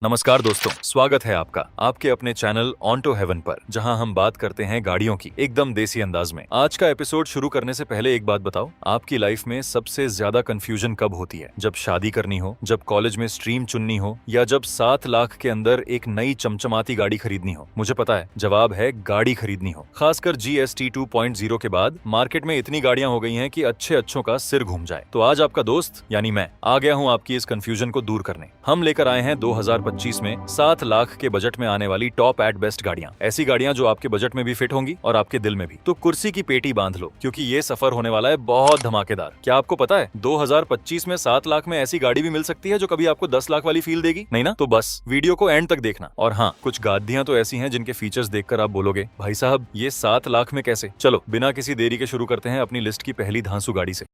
नमस्कार दोस्तों, स्वागत है आपका आपके अपने चैनल ऑन्टो हेवन पर, जहां हम बात करते हैं गाड़ियों की एकदम देसी अंदाज में। आज का एपिसोड शुरू करने से पहले एक बात बताओ, आपकी लाइफ में सबसे ज्यादा कंफ्यूजन कब होती है? जब शादी करनी हो, जब कॉलेज में स्ट्रीम चुननी हो, या जब 7 लाख के अंदर एक नई चमचमाती गाड़ी खरीदनी हो? मुझे पता है, जवाब है गाड़ी खरीदनी हो। खासकर GST 2.0 के बाद मार्केट में इतनी गाड़ियां हो गई हैं कि अच्छों का सिर घूम जाए। तो आज आपका दोस्त यानी मैं आ गया हूं आपकी इस कंफ्यूजन को दूर करने। हम लेकर आए हैं 2025 में 7 लाख के बजट में आने वाली टॉप एट बेस्ट गाड़ियां। ऐसी गाड़ियां जो आपके बजट में भी फिट होंगी और आपके दिल में भी। तो कुर्सी की पेटी बांध लो, क्योंकि ये सफर होने वाला है बहुत धमाकेदार। क्या आपको पता है 2025 में 7 लाख में ऐसी गाड़ी भी मिल सकती है जो कभी आपको 10 लाख वाली फील देगी? नहीं ना? तो बस वीडियो को एंड तक देखना। और हाँ, कुछ गाड़ियां तो ऐसी हैं जिनके फीचर्स देखकर आप बोलोगे, भाई साहब ये 7 लाख में कैसे? चलो बिना किसी देरी के शुरू करते हैं अपनी लिस्ट की पहली धांसू गाड़ी से।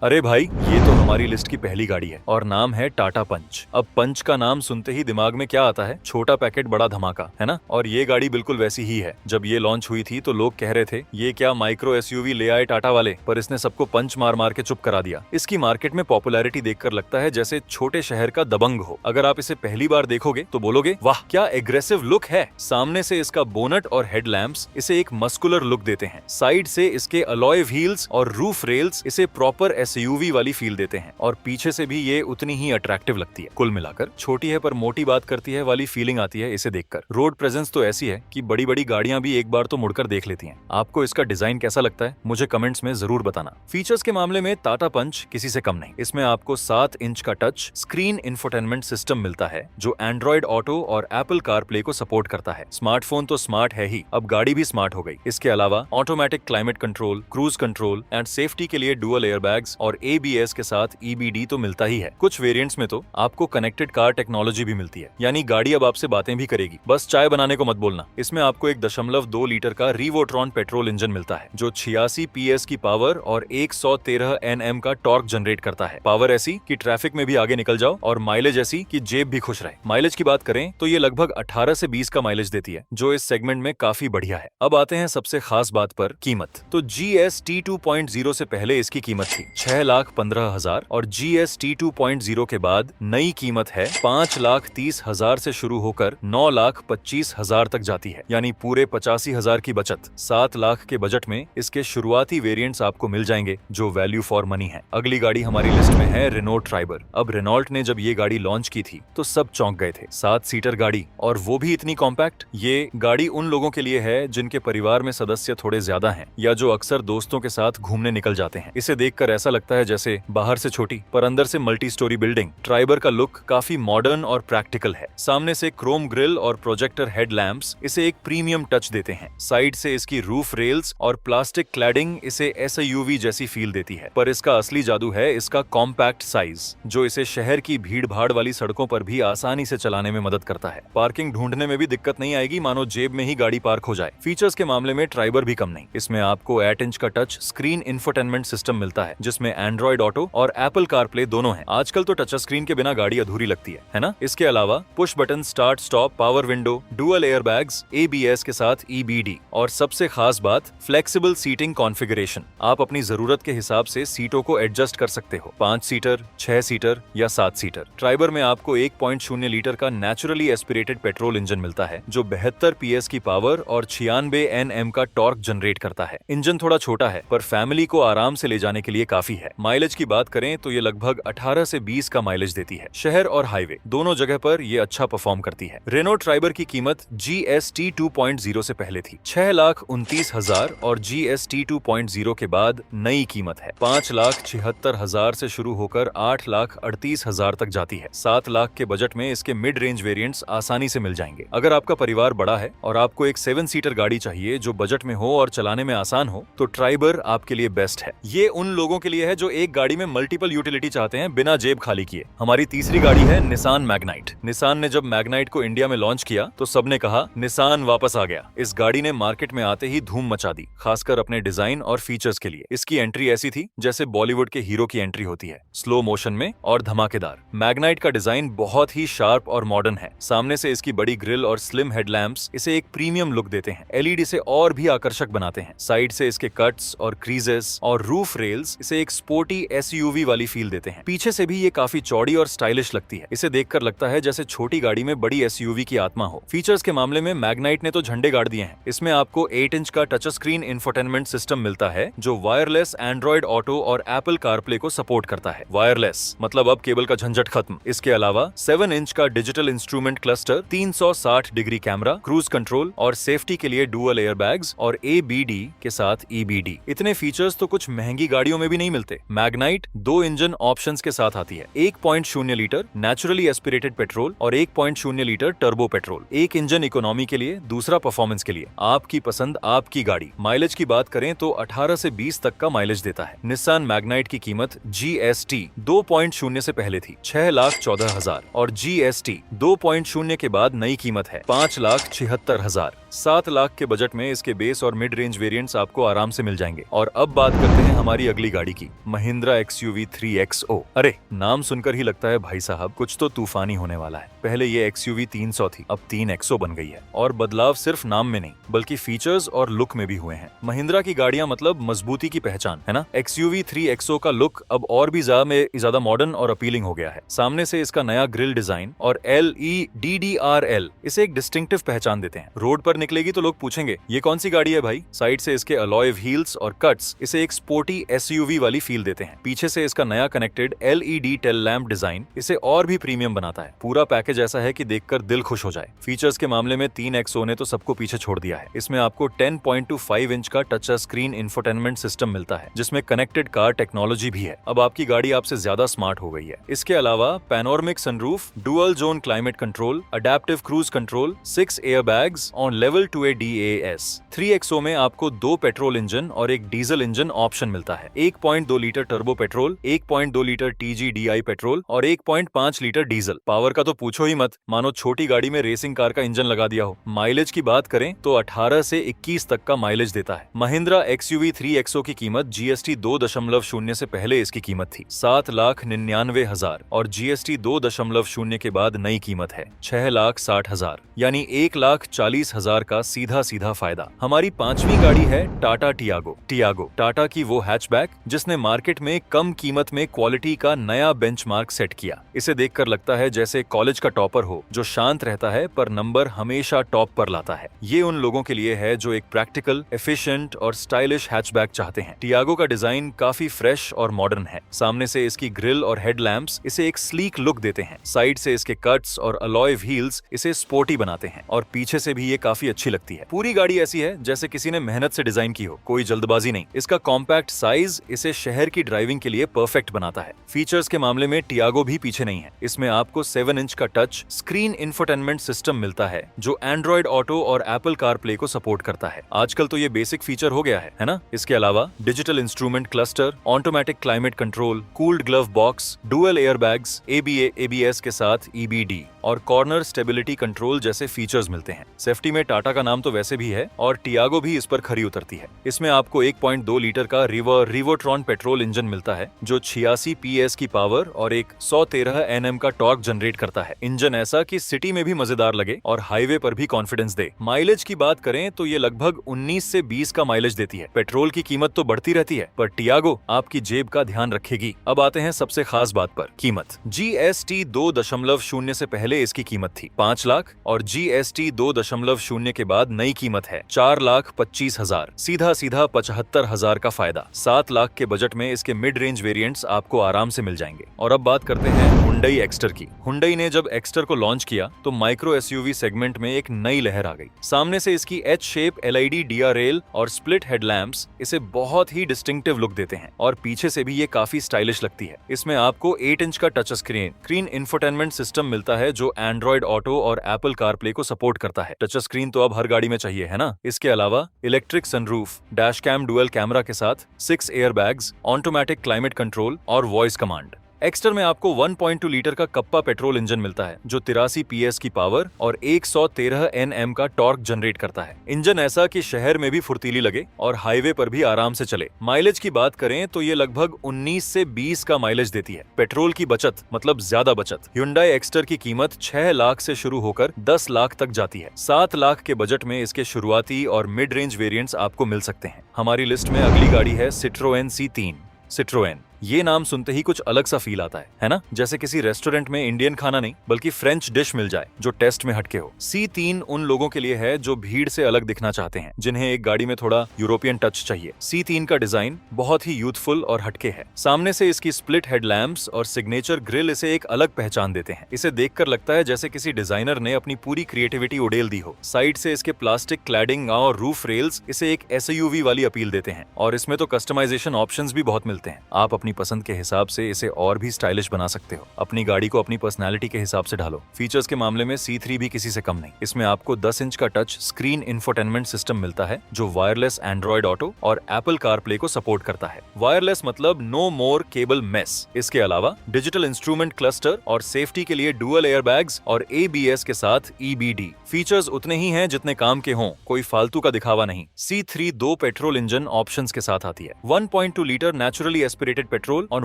अरे भाई, ये तो हमारी लिस्ट की पहली गाड़ी है और नाम है टाटा पंच। अब पंच का नाम सुनते ही दिमाग में क्या आता है? छोटा पैकेट बड़ा धमाका, है ना? और ये गाड़ी बिल्कुल वैसी ही है। जब ये लॉन्च हुई थी तो लोग कह रहे थे ये क्या माइक्रो SUV ले आए टाटा वाले, पर इसने सबको पंच मार मार के चुप करा दिया। इसकी मार्केट में पॉपुलैरिटी देखकर लगता है जैसे छोटे शहर का दबंग हो। अगर आप इसे पहली बार देखोगे तो बोलोगे वाह क्या एग्रेसिव लुक है। सामने से इसका बोनट और हेडलैम्प्स इसे एक मस्कुलर लुक देते हैं। साइड से इसके अलॉय व्हील्स और रूफ रेल्स इसे प्रॉपर SUV वाली फील देते हैं, और पीछे से भी ये उतनी ही अट्रैक्टिव लगती है। कुल मिलाकर छोटी है पर मोटी बात करती है वाली फीलिंग आती है इसे देखकर। रोड प्रेजेंस तो ऐसी है कि बड़ी बड़ी गाड़ियां भी एक बार तो मुड़कर देख लेती हैं। आपको इसका डिजाइन कैसा लगता है मुझे कमेंट्स में जरूर बताना। फीचर्स के मामले में टाटा पंच किसी से कम नहीं। इसमें आपको 7 इंच का टच स्क्रीन इंफोटेनमेंट सिस्टम मिलता है जो एंड्रॉइड ऑटो और एप्पल कारप्ले को सपोर्ट करता है। स्मार्टफोन तो स्मार्ट है ही, अब गाड़ी भी स्मार्ट हो गई। इसके अलावा automatic climate control, cruise control and safety के लिए डुअल एयरबैग्स और ABS के साथ EBD तो मिलता ही है। कुछ वेरिएंट्स में तो आपको कनेक्टेड कार टेक्नोलॉजी भी मिलती है, यानी गाड़ी अब आपसे बातें भी करेगी, बस चाय बनाने को मत बोलना। इसमें आपको 1.2 लीटर का रिवोट्रॉन पेट्रोल इंजन मिलता है जो 86 PS की पावर और 113 Nm का टॉर्क जनरेट करता है। पावर ऐसी कि ट्रैफिक में भी आगे निकल जाओ, और माइलेज ऐसी कि जेब भी खुश रहे। माइलेज की बात करें तो ये लगभग 18 से 20 का माइलेज देती है, जो इस सेगमेंट में काफी बढ़िया है। अब आते हैं सबसे खास बात पर, कीमत। तो GST 2.0 से पहले इसकी कीमत थी 6,15,000 और GST 2.0 के बाद नई कीमत है 5,30,000 से शुरू होकर 9,25,000 तक जाती है, यानी पूरे 85,000 की बचत। 7 लाख के बजट में इसके शुरुआती वेरिएंट्स आपको मिल जाएंगे जो वैल्यू फॉर मनी है। अगली गाड़ी हमारी लिस्ट में है रेनॉल्ट ट्राइबर। अब रेनॉल्ट ने जब ये गाड़ी लॉन्च की थी तो सब चौंक गए थे। 7 सीटर गाड़ी, और वो भी इतनी कॉम्पैक्ट। ये गाड़ी उन लोगों के लिए है जिनके परिवार में सदस्य थोड़े ज्यादा हैं, या जो अक्सर दोस्तों के साथ घूमने निकल जाते हैं। इसे देखकर ऐसा लगता है जैसे बाहर से छोटी पर अंदर से मल्टी स्टोरी बिल्डिंग। ट्राइबर का लुक काफी मॉडर्न और प्रैक्टिकल है। सामने से क्रोम ग्रिल और प्रोजेक्टर हेडलैम्प्स इसे एक प्रीमियम टच देते हैं। साइड से इसकी रूफ रेल्स और प्लास्टिक क्लैडिंग इसे SUV जैसी फील देती है। पर इसका असली जादू है इसका कॉम्पैक्ट साइज, जो इसे शहर की भीड़ भाड़ वाली सड़कों पर भी आसानी से चलाने में मदद करता है। पार्किंग ढूंढने में भी दिक्कत नहीं आएगी, मानो जेब में ही गाड़ी पार्क हो जाए। फीचर्स के मामले में ट्राइबर भी कम नहीं। इसमें आपको 8 इंच का टच स्क्रीन इंफोटेनमेंट सिस्टम मिलता है, जिसमें एंड्रॉइड ऑटो और एप्पल कारप्ले दोनों हैं। आजकल तो टच स्क्रीन के बिना गाड़ी अधूरी लगती है ना? इसके अलावा push button start stop, power window, dual airbags, ABS के साथ EBD, और सबसे खास बात फ्लेक्सिबल सीटिंग कॉन्फ़िगरेशन। आप अपनी जरूरत के हिसाब से सीटों को एडजस्ट कर सकते हो, 5 सीटर, 6 सीटर या 7 सीटर। ट्राइबर में आपको 1.0 लीटर का नेचुरली एस्पिरेटेड पेट्रोल इंजन मिलता है जो 72 PS की पावर और 96 Nm का टॉर्क जनरेट करता है। इंजन थोड़ा छोटा है पर फैमिली को आराम से ले जाने के लिए काफी है। माइलेज की बात करें तो ये लगभग 18 से 20 का माइलेज देती है। शहर और हाईवे दोनों जगह पर ये अच्छा परफॉर्म करती है। रेनॉल्ट ट्राइबर की कीमत GST 2.0 से पहले थी 6,29,000 और GST 2.0 के बाद नई कीमत है 5,76,000 से शुरू होकर 8,38,000 तक जाती है। 7 लाख के बजट में इसके मिड रेंज वेरिएंट्स आसानी से मिल जाएंगे। अगर आपका परिवार बड़ा है और आपको एक 7 सीटर गाड़ी चाहिए जो बजट में हो और चलाने में आसान हो, तो ट्राइबर आपके लिए बेस्ट है। ये उन लोगों के लिए है जो एक गाड़ी में मल्टीपल यूटिलिटी चाहते हैं बिना जेब खाली किए। हमारी तीसरी गाड़ी है निसान मैग्नाइट। निसान ने जब मैग्नाइट को इंडिया में लॉन्च किया तो सबने कहा निसान वापस आ गया। इस गाड़ी ने मार्केट में आते ही धूम मचा दी, खासकर अपने डिजाइन और फीचर्स के लिए। इसकी एंट्री ऐसी थी जैसे बॉलीवुड के हीरो की एंट्री होती है, स्लो मोशन में और धमाकेदार। मैग्नाइट का डिजाइन बहुत ही शार्प और मॉडर्न है। सामने से इसकी बड़ी ग्रिल और स्लिम हेडलैम्प्स इसे एक प्रीमियम लुक देते हैं। LED से और भी आकर्षक बनाते हैं। साइड से इसके कट्स और क्रीजेस और रूफ रेल्स इसे एक एक स्पोर्टी एसयूवी वाली फील देते हैं। पीछे से भी ये काफी चौड़ी और स्टाइलिश लगती है। इसे देखकर लगता है जैसे छोटी गाड़ी में बड़ी एसयूवी की आत्मा हो। फीचर्स के मामले में मैग्नाइट ने तो झंडे गाड़ दिए हैं। इसमें आपको 8 इंच का टच स्क्रीन इंफोटेनमेंट सिस्टम मिलता है जो वायरलेस एंड्रॉइड ऑटो और एप्पल कारप्ले को सपोर्ट करता है। वायरलेस मतलब अब केबल का झंझट खत्म। इसके अलावा 7 इंच का digital instrument cluster, 360 degree camera, cruise control और सेफ्टी के लिए डुअल एयरबैग्स और ABD के साथ EBD। इतने फीचर्स तो कुछ महंगी गाड़ियों में भी नहीं मिलते। मैग्नाइट 2 इंजन ऑप्शंस के साथ आती है, 1.0 लीटर नेचुरली एस्पिरेटेड पेट्रोल और 1.0 लीटर टर्बो पेट्रोल। एक इंजन इकोनॉमी के लिए, दूसरा परफॉर्मेंस के लिए। आपकी पसंद, आपकी गाड़ी। माइलेज की बात करें तो 18 से 20 तक का माइलेज देता है। निसान मैग्नाइट की कीमत GST 2.0 से पहले थी 6,14,000 और GST 2.0 के बाद नई कीमत है 5,76,000। 7 लाख के बजट में इसके बेस और मिड रेंज वेरिएंट्स आपको आराम से मिल जाएंगे। और अब बात करते हैं हमारी अगली गाड़ी की, महिंद्रा XUV 3XO। अरे नाम सुनकर ही लगता है भाई साहब कुछ तो तूफानी होने वाला है। पहले ये XUV 300 थी, अब 3XO बन गई है। और बदलाव सिर्फ नाम में नहीं बल्कि फीचर्स और लुक में भी हुए हैं। महिंद्रा की गाड़ियां मतलब मजबूती की पहचान है ना। XUV 3XO का लुक अब और भी ज्यादा मॉडर्न और अपीलिंग हो गया है। सामने से इसका नया ग्रिल डिजाइन और LEDDRL इसे एक डिस्टिंक्टिव पहचान देते हैं। रोड पर निकलेगी तो लोग पूछेंगे ये कौन सी गाड़ी है भाई। साइड से इसके अलॉय व्हील्स और कट्स इसे एक स्पोर्टी SUV वाली फील देते हैं। पीछे से इसका नया connected LED tail lamp design इसे और भी प्रीमियम बनाता है। पूरा पैकेज ऐसा है कि देखकर दिल खुश हो जाए। फीचर्स के मामले में 3XO ने तो सबको पीछे छोड़ दिया है। इसमें आपको 10.25 इंच का टच स्क्रीन इंफोटेनमेंट सिस्टम मिलता है जिसमें कनेक्टेड कार टेक्नोलॉजी भी है। अब आपकी गाड़ी आपसे ज्यादा स्मार्ट हो गई है। इसके अलावा panoramic sunroof, dual zone climate control, adaptive cruise control, 6 airbags on level 2A DAS। 3XO में आपको 2 पेट्रोल इंजन और एक डीजल इंजन ऑप्शन मिलता है। 1.2 litre turbo petrol, 1.2 litre TGDI petrol और 1.5 लीटर डीजल। पावर का तो पूछो ही मत, मानो छोटी गाड़ी में रेसिंग कार का इंजन लगा दिया हो। माइलेज की बात करें तो 18 से 21 तक का माइलेज देता है। महिंद्रा XUV 3XO की कीमत GST 2.0 से पहले इसकी कीमत थी 7,99,000 और GST 2.0 के बाद नई कीमत है 6,60,000, यानी 1,40,000 का सीधा फायदा। हमारी 5वीं गाड़ी है टाटा टियागो। टाटा की वो हैचबैक जिसने मार्केट में कम कीमत में क्वालिटी का नया बेंचमार्क सेट किया। इसे देखकर लगता है जैसे कॉलेज का टॉपर हो जो शांत रहता है पर नंबर हमेशा टॉप पर लाता है। ये उन लोगों के लिए है जो एक प्रैक्टिकल, एफिशिएंट और स्टाइलिश हैचबैक चाहते हैं। टियागो का डिजाइन काफी फ्रेश और मॉडर्न है। सामने से इसकी ग्रिल और हेडलैम्प्स इसे एक स्लीक लुक देते हैं। साइड से इसके कट्स और अलॉय व्हील्स इसे स्पोर्टी बनाते हैं और पीछे से भी ये काफी अच्छी लगती है। पूरी गाड़ी ऐसी है जैसे किसी ने मेहनत से डिजाइन की हो, कोई जल्दबाजी नहीं। इसका कॉम्पैक्ट साइज इसे शहर की ड्राइविंग के लिए परफेक्ट बनाता है। फीचर्स के मामले में टियागो भी पीछे नहीं है। इसमें आपको 7 इंच का टच स्क्रीन इंफोटेनमेंट सिस्टम मिलता है जो एंड्रॉइड ऑटो और एप्पल कारप्ले को सपोर्ट करता है। आजकल तो ये बेसिक फीचर हो गया है ना। इसके अलावा digital instrument cluster, automatic climate control, cooled glove box, dual airbags, ABA ABS के साथ EBD और कॉर्नर स्टेबिलिटी कंट्रोल जैसे फीचर्स मिलते हैं। सेफ्टी में टाटा का नाम तो वैसे भी है और टियागो भी इस पर खरी उतरती है। इसमें आपको 1.2 लीटर का रिवोट्रॉन पेट्रोल इंजन मिलता है जो 86 PS की पावर और एक 113 Nm का टॉर्क जनरेट करता है। इंजन ऐसा कि सिटी में भी मजेदार लगे और हाईवे पर भी कॉन्फिडेंस दे। माइलेज की बात करें तो ये लगभग 19 से 20 का माइलेज देती है। पेट्रोल की कीमत तो बढ़ती रहती है पर टियागो आपकी जेब का ध्यान रखेगी। अब आते हैं सबसे खास बात पर, कीमत। GST 2.0 से पहले इसकी कीमत थी 5 लाख और GST 2.0 के बाद नई कीमत है 4,25,000। सीधा 75,000 का फायदा। 7 लाख के बजट में इसके मिड रेंज वेरिएंट्स आपको आराम से मिल जाएंगे। और अब बात करते हैं हुंडई एक्स्टर की। हुंडई ने जब एक्स्टर को लॉन्च किया तो माइक्रो SUV सेगमेंट में एक नई लहर आ गई। सामने से इसकी H शेप LED DRL और स्प्लिट हेडलैम्प्स इसे बहुत ही डिस्टिंक्टिव लुक देते हैं और पीछे से भी ये काफी स्टाइलिश लगती है। इसमें आपको 8 इंच का टच स्क्रीन इंफोटेनमेंट सिस्टम मिलता है जो एंड्रॉइड ऑटो और एप्पल कारप्ले को सपोर्ट करता है। टच स्क्रीन तो अब हर गाड़ी में चाहिए है ना। इसके अलावा electric sunroof, dash cam dual camera के साथ 6 एयरबैग्स, ऑटोमेटिक क्लाइमेट कंट्रोल और वॉइस कमांड। एक्स्टर में आपको 1.2 लीटर का कप्पा पेट्रोल इंजन मिलता है जो 83 PS की पावर और 113 Nm का टॉर्क जनरेट करता है। इंजन ऐसा कि शहर में भी फुर्तीली लगे और हाईवे पर भी आराम से चले। माइलेज की बात करें तो ये लगभग 19 से 20 का माइलेज देती है। पेट्रोल की बचत मतलब ज्यादा बचत। Hyundai एक्स्टर की कीमत 6 लाख से शुरू होकर 10 लाख तक जाती है। 7 लाख के बजट में इसके शुरुआती और मिड रेंज वेरिएंट्स आपको मिल सकते हैं। हमारी लिस्ट में अगली गाड़ी है Citroën C3। सिट्रोएन। ये नाम सुनते ही कुछ अलग सा फील आता है ना? जैसे किसी रेस्टोरेंट में इंडियन खाना नहीं बल्कि फ्रेंच डिश मिल जाए जो टेस्ट में हटके हो। C3 उन लोगों के लिए है जो भीड़ से अलग दिखना चाहते हैं, जिन्हें एक गाड़ी में थोड़ा यूरोपियन टच चाहिए। C3 का डिजाइन बहुत ही यूथफुल और हटके है। सामने से इसकी स्प्लिट हेडलैम्प्स और सिग्नेचर ग्रिल इसे एक अलग पहचान देते हैं। इसे देखकर लगता है जैसे किसी डिजाइनर ने अपनी पूरी क्रिएटिविटी उड़ेल दी हो। साइड से इसके प्लास्टिक क्लैडिंग और रूफ रेल्स इसे एक SUV वाली अपील देते हैं, और इसमें तो कस्टमाइजेशन ऑप्शंस भी बहुत मिलते हैं। आप अपनी पसंद के हिसाब से इसे और भी स्टाइलिश बना सकते हो। अपनी गाड़ी को अपनी पर्सनैलिटी के हिसाब से ढालो। फीचर्स के मामले में C3 भी किसी से कम नहीं। इसमें आपको 10 इंच का टच स्क्रीन इंफोटेनमेंट सिस्टम मिलता है जो वायरलेस एंड्रॉइड ऑटो और एप्पल कारप्ले को सपोर्ट करता है। वायरलेस मतलब नो मोर केबल मेस। इसके अलावा डिजिटल इंस्ट्रूमेंट क्लस्टर और सेफ्टी के लिए डुअल एयरबैग्स और ABS के साथ EBD। फीचर्स उतने ही हैं जितने काम के हों, कोई फालतू का दिखावा नहीं। C3 2 पेट्रोल इंजन ऑप्शंस के साथ आती है। 1.2 लीटर नेचुरली एस्पिरेटेड पेट्रोल और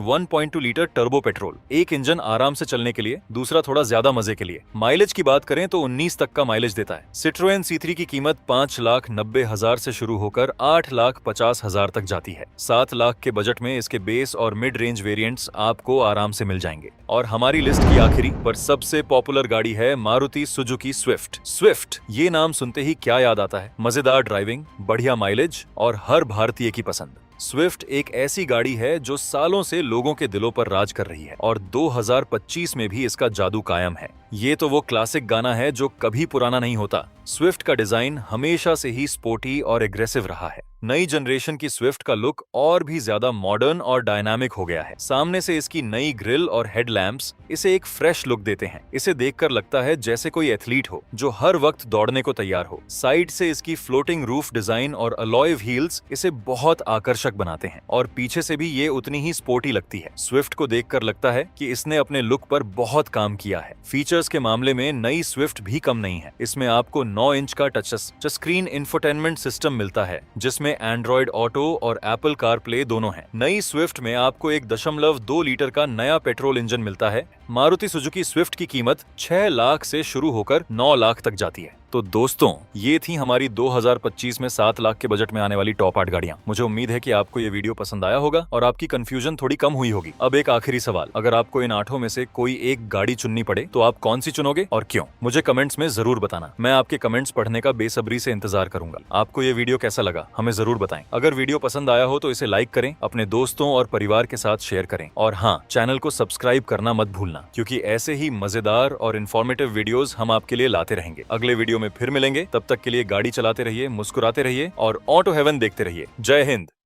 1.2 लीटर टर्बो पेट्रोल। एक इंजन आराम से चलने के लिए, दूसरा थोड़ा ज्यादा मजे के लिए। माइलेज की बात करें तो 19 तक का माइलेज देता है। सिट्रोएन C3 की कीमत 5,90,000 से शुरू होकर 8,50,000 तक जाती है। 7 लाख के बजट में इसके बेस और मिड रेंज वेरिएंट्स आपको आराम से मिल जाएंगे। और हमारी लिस्ट की आखिरी पर सबसे पॉपुलर गाड़ी है मारुति सुजुकी स्विफ्ट। स्विफ्ट, ये नाम सुनते ही क्या याद आता है? मजेदार ड्राइविंग, बढ़िया माइलेज और हर भारतीय की पसंद। स्विफ्ट एक ऐसी गाड़ी है जो सालों से लोगों के दिलों पर राज कर रही है, और 2025 में भी इसका जादू कायम है। ये तो वो क्लासिक गाना है जो कभी पुराना नहीं होता। स्विफ्ट का डिजाइन हमेशा से ही स्पोर्टी और एग्रेसिव रहा है। नई जनरेशन की स्विफ्ट का लुक और भी ज्यादा मॉडर्न और डायनामिक हो गया है। सामने से इसकी नई ग्रिल और हेडलैम्प्स इसे एक फ्रेश लुक देते हैं। इसे देखकर लगता है जैसे कोई एथलीट हो जो हर वक्त दौड़ने को तैयार हो। साइड से इसकी फ्लोटिंग रूफ डिजाइन और अलॉय व्हील्स इसे बहुत आकर्षक बनाते हैं, और पीछे से भी ये उतनी ही स्पोर्टी लगती है। स्विफ्ट को देखकर लगता है कि इसने अपने लुक पर बहुत काम किया है। फीचर्स के मामले में नई स्विफ्ट भी कम नहीं है। इसमें आपको 9 इंच का टच स्क्रीन इंफोटेनमेंट सिस्टम मिलता है जिसमें एंड्रॉइड ऑटो और एप्पल कारप्ले दोनों हैं। नई स्विफ्ट में आपको 1.2 लीटर का नया पेट्रोल इंजन मिलता है। मारुति सुजुकी स्विफ्ट की कीमत 6 लाख से शुरू होकर 9 लाख तक जाती है। तो दोस्तों, ये थी हमारी 2025 में 7 लाख के बजट में आने वाली टॉप 8 गाड़ियां। मुझे उम्मीद है कि आपको ये वीडियो पसंद आया होगा और आपकी कंफ्यूजन थोड़ी कम हुई होगी। अब एक आखिरी सवाल, अगर आपको इन 8 में से कोई एक गाड़ी चुननी पड़े तो आप कौन सी चुनोगे और क्यों? मुझे कमेंट्स में जरूर बताना। मैं आपके कमेंट्स पढ़ने का बेसब्री से इंतजार करूंगा। आपको ये वीडियो कैसा लगा हमें जरूर बताएं। अगर वीडियो पसंद आया हो तो इसे लाइक करें, अपने दोस्तों और परिवार के साथ शेयर करें, और हाँ, चैनल को सब्सक्राइब करना मत भूलना, क्योंकि ऐसे ही मजेदार और इन्फॉर्मेटिव वीडियोस हम आपके लिए लाते रहेंगे। अगले वीडियो में फिर मिलेंगे। तब तक के लिए गाड़ी चलाते रहिए, मुस्कुराते रहिए और ऑटो हेवन देखते रहिए। जय हिंद।